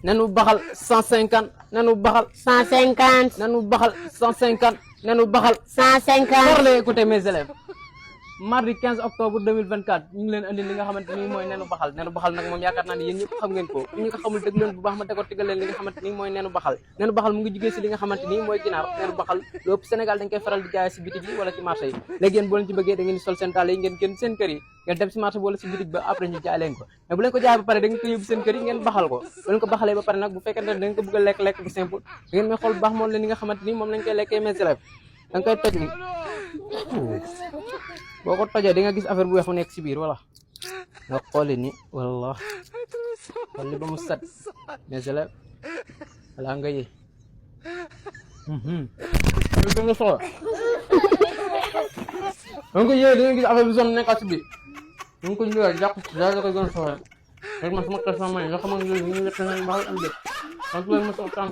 nanu baxal 150 nanu baxal 150 nanu baxal 150 nanu baxal 150 pour les écouter mes élèves mardi 15 octobre 2024 ñu ngi leen andi li nga xamante ni mooy nenu baxal nag moom yaakaar naa ne yéen ñëpp xam ngeen ko ñu ko xamul dëgg leen bu baax ma décortiquer leen li nga xamante ni mooy nenu baxal mu ngi jugee si li nga xamante ni mooy ginaar nenu baxal lu ëpp Sénégal dañ koy faral di jaay si bitig yi wala ci marché yi léegi yéen boo leen ci bëggee da ngeen di sol seen tàll yi ngeen génn seen kër yi ngeen dem si marché bi wala si bitig ba après ñu jaay leen ko mais bu leen ko jaay ba pare da ngeen ko yóbbu seen kër yi ngeen baxal ko bu leen ko baxalee ba pare nag bu fekkente ne da ngeen ko bëgg a lekk bu simple da ngeen may xool bu baax moom leen li nga xamante ni moom lañ koy lekkee mes élèves da nga koy toj ni boo ko tojee di nga gis affaire bu weex mu nekk si biir wala nga xooli ni wala xooli ba mu set mes élèves wala nga yëy da nga soxla donc yéen da nga gis affaire bi zone nekkaat si biir da nga ko ñëwaat jàpp si daal da koy gën a soxla rek man sama question mooy nga xamante ne ñu ngi lekk nañ baxal am dëkk donc loolu ma soxla